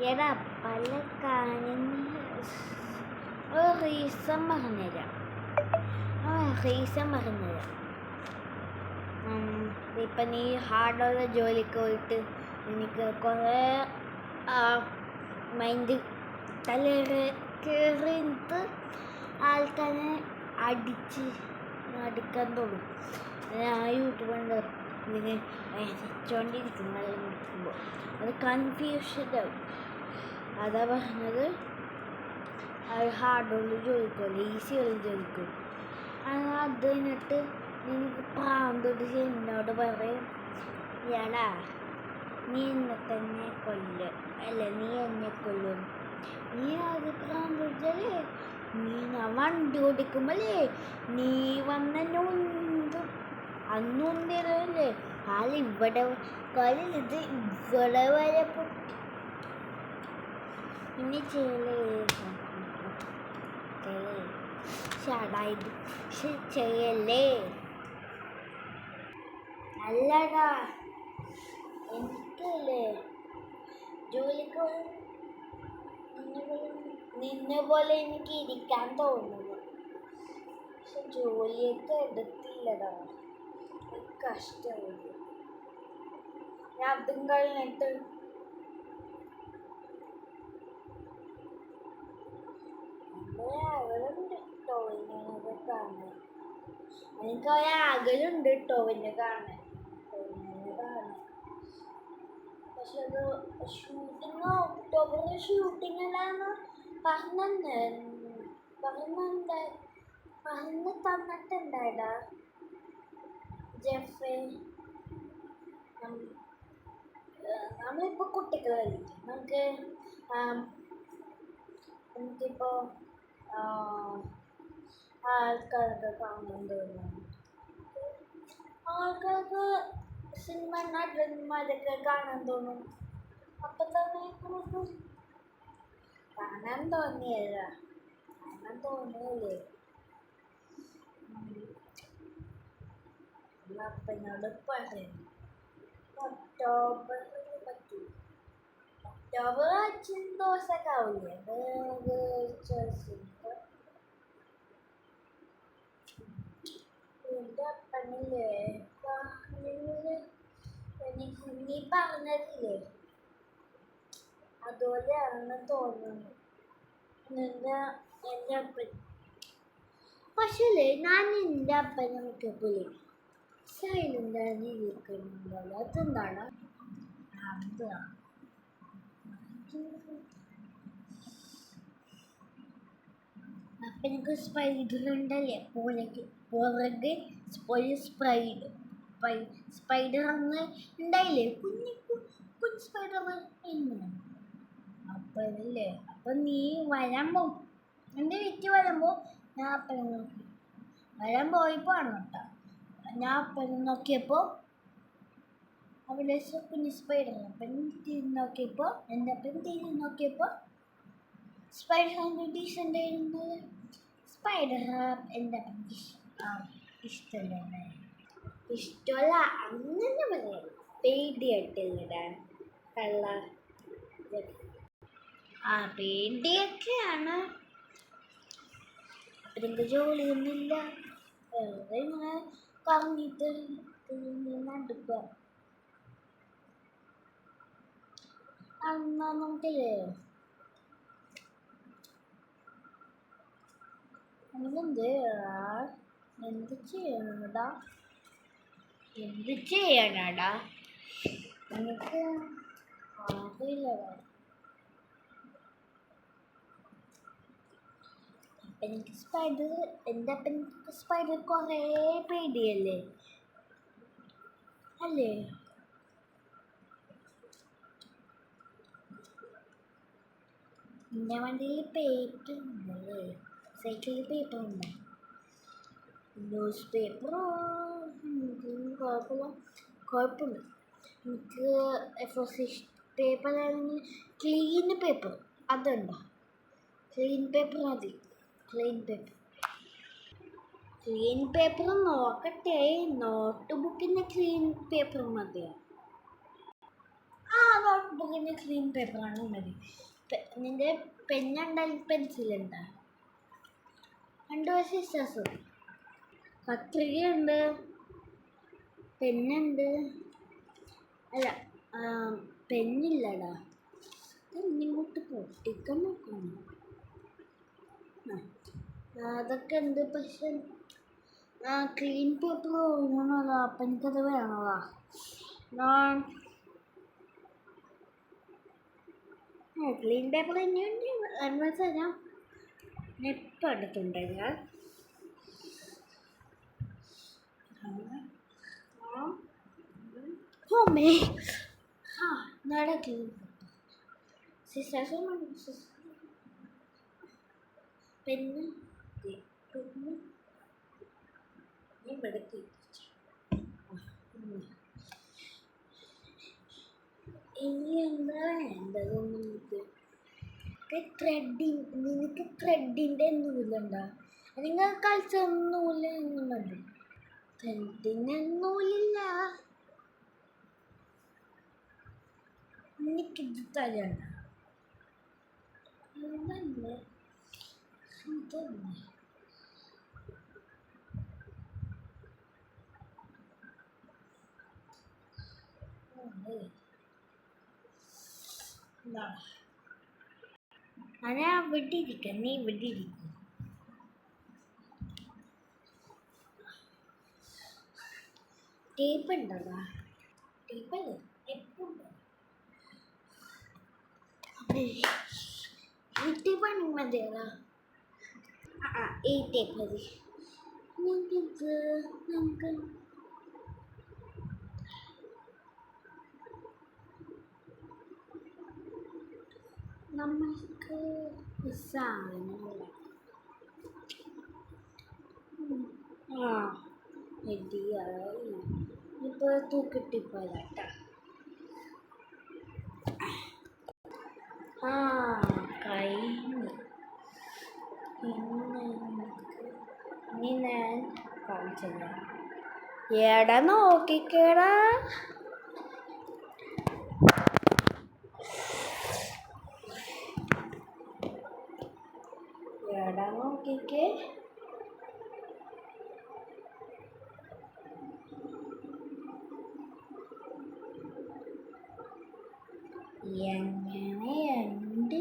എടാ പല കാര്യങ്ങൾ ഒരു റീസൺ പറഞ്ഞുതരാം. ഇപ്പം നീ ഹാർഡുള്ള ജോലിക്ക് പോയിട്ട് എനിക്ക് കുറേ മൈൻഡ് കയറിയിട്ട് ആൾക്കാരെ അടിക്കാൻ തോന്നും. ഞാൻ യൂട്യൂബുണ്ട് ഇങ്ങനെ വരച്ചോണ്ടിരിക്കുമ്പോൾ അത് കൺഫ്യൂഷനാവും. അതാ പറഞ്ഞത്, അത് ഹാർഡുള്ള ജോലിക്കുമല്ലോ, ഈസിയുള്ള ജോലിക്കും. അത് കഴിഞ്ഞിട്ട് എനിക്ക് പ്രാന്തൊട്ട് എന്നോട് പറയും, എടാ നീ എന്നെ തന്നെ കൊല്ലും, അല്ല നീ എന്നെ കൊല്ലും. നീ അത് പ്രാന്തൊട്ടല്ലേ, ഞാൻ വണ്ടി ഓടിക്കുമ്പോഴേ നീ വന്നെന്നെ ഒന്നും അന്നൊന്നില്ലേ ഇവിടെ ഇത് ഇവിടെ വരെ ഇനി ചെയ്യല്ലേ. അല്ലടാ, എനിക്കല്ലേ ജോലിക്ക് നിന്നെ പോലെ എനിക്ക് ഇരിക്കാൻ തോന്നുന്നു. പക്ഷെ ജോലിയൊക്കെ എടുത്തില്ലടാ, കഷ്ടമായി. ഞാൻ അതും കഴിഞ്ഞിട്ട് അകലുണ്ട് കേട്ടോ ഇങ്ങനെ കാണാൻ. എനിക്ക് അകലുണ്ട് കേട്ടോ എന്നെ കാണാൻ. പക്ഷെ അത് ഒക്ടോബറിൽ ഷൂട്ടിംഗ് അല്ലാന്ന് പറഞ്ഞു തന്നിട്ടുണ്ടായിടാ ജെഫേ. നമ്മളിപ്പോൾ കുട്ടികളല്ലേ, നമുക്കിപ്പോൾ ആൾക്കാർക്ക് കാണാൻ തോന്നും. ആൾക്കാർക്ക് സിനിമ നടന്മാരൊക്കെ കാണാൻ തോന്നും. അപ്പം തന്നെ നമുക്ക് കാണാൻ തോന്നിയല്ലേ. അപ്പനോട് പറയും ഒക്ടോബറിൽ പറ്റൂ. ഒക്ടോബർ 5 ദിവസമൊക്കെ ആവില്ലേ. എൻ്റെ അപ്പനില്ലേ നീ പറഞ്ഞതില്ലേ അതുപോലെയാണെന്ന് തോന്നുന്നു എൻ്റെ അപ്പൻ. പക്ഷേ ഞാൻ എൻ്റെ അപ്പനെ നോക്കിയപ്പോലെ സൈലൻ്റായി ഇരിക്കുന്നുണ്ടല്ലോ, അതെന്താണ്? അപ്പം എനിക്ക് സ്പൈഡർ ഉണ്ടല്ലേ, പുറകെ ഒരു സ്പൈഡർ അന്ന് ഉണ്ടായില്ലേ, കുഞ്ഞു സ്പൈഡർ. അപ്പനല്ലേ, അപ്പം നീ വരുമ്പോൾ എൻ്റെ വീട്ടിൽ വരുമ്പോൾ ഞാൻ അപ്പനെ നോക്കി വരാൻ പോയപ്പോൾ ആണ് കേട്ടോ. ഞാൻ അപ്പനെ നോക്കിയപ്പോൾ അവിടെ കുഞ്ഞു സ്പൈഡർ. അപ്പം തിരിഞ്ഞ് നോക്കിയപ്പോൾ എൻ്റെ അപ്പൻ തിരിഞ്ഞ് നോക്കിയപ്പോൾ സ്പൈഡറിൻ്റെ ഡീസൻ്റ് ആയിരുന്നത്. സ്പൈഡർ എൻ്റെ അപ്പൻ ഇഷ്ടമല്ല, അങ്ങനെ പറയാം. പേടിയായിട്ടില്ലടാ കള്ള. പേടിയൊക്കെയാണ്. അപ്പം എനിക്ക് ജോലിയൊന്നുമില്ല, വെറുതെ ഇങ്ങനെ കറങ്ങിയിട്ട് നടക്കുക. എന്നാ നമുക്കില്ലേ എന്ത് ചെയ്യണടാ എനിക്ക് അറിയില്ലടാ. എനിക്ക് എൻ്റെ അപ്പനിക്ക് സ്പൈഡർ കുറേ പേടിയല്ലേ അല്ലേ. എൻ്റെ വണ്ടിയിൽ പേപ്പർ ഉണ്ടല്ലേ, സൈക്കിളിൽ പേപ്പർ ഉണ്ട്, ന്യൂസ് പേപ്പറോ കുഴപ്പമില്ല. എനിക്ക് പേപ്പർ ആണെങ്കിൽ ക്ലീൻ പേപ്പർ അതുണ്ടോ? ക്ലീൻ പേപ്പർ മതി. ക്ലീൻ പേപ്പർ നോക്കട്ടെ, നോട്ട് ബുക്കിൻ്റെ ക്ലീൻ പേപ്പർ മതിയോ? നോട്ട് പിന്നെ ക്ലീൻ പേപ്പറാണ് മതി. നിൻ്റെ പെന്നുണ്ടെങ്കിൽ പെൻസിലുണ്ടോ? 2 സിസ്റ്റേഴ്സും കത്രികയുണ്ട്, പെന്നുണ്ട്. അല്ല, പെന്നില്ലടാ. ഇങ്ങോട്ട് പൊട്ടിക്കാൻ നോക്കണം. അതൊക്കെ ഉണ്ട്. പക്ഷെ ക്ലീൻ പേപ്പർ വേണമല്ലോ. അപ്പം എനിക്കത് വേണമല്ലോ. ക്ലീൻ പേപ്പർ തന്നെയുണ്ട് എന്ന് വെച്ചാൽ ഞാൻ ഇപ്പം എടുത്തുണ്ട്. ഞാൻ ഹോമേ നടക്കും. സിസ്റ്റേഴ്സും പെന്ന് ഇവിടെ ഇനി എന്താ വേണ്ടത്? നിനക്ക് ത്രെഡിൻ്റെ നൂലുണ്ടോ? നിങ്ങൾ കളിച്ച നൂല് മതി. ത്രെഡിന് നൂലില്ല. എനിക്കിത് തരണ്ട. ഇതല്ലേ ഞാൻ ഇവിടെ ഇരിക്കാം, നീ ഇവിടെ ഇരിക്കും. ടേപ്പ് ഉണ്ടോ? ടേപ്പല്ലേ എപ്പോഴും ഈ ടേപ്പ് മതിയല്ലോ. ഈ ടേപ്പ് മതി. നമ്മൾക്ക് സാധനങ്ങൾ റെഡിയായി. ഇപ്പോൾ തൂക്കിട്ടിപ്പോയതാട്ട. കഴിഞ്ഞു. ഇനി ഞാൻ കാണിച്ചത് എടാ നോക്കിക്കേടാ. എടാ നോക്കിക്കേ. എങ്ങനെയുണ്ട്?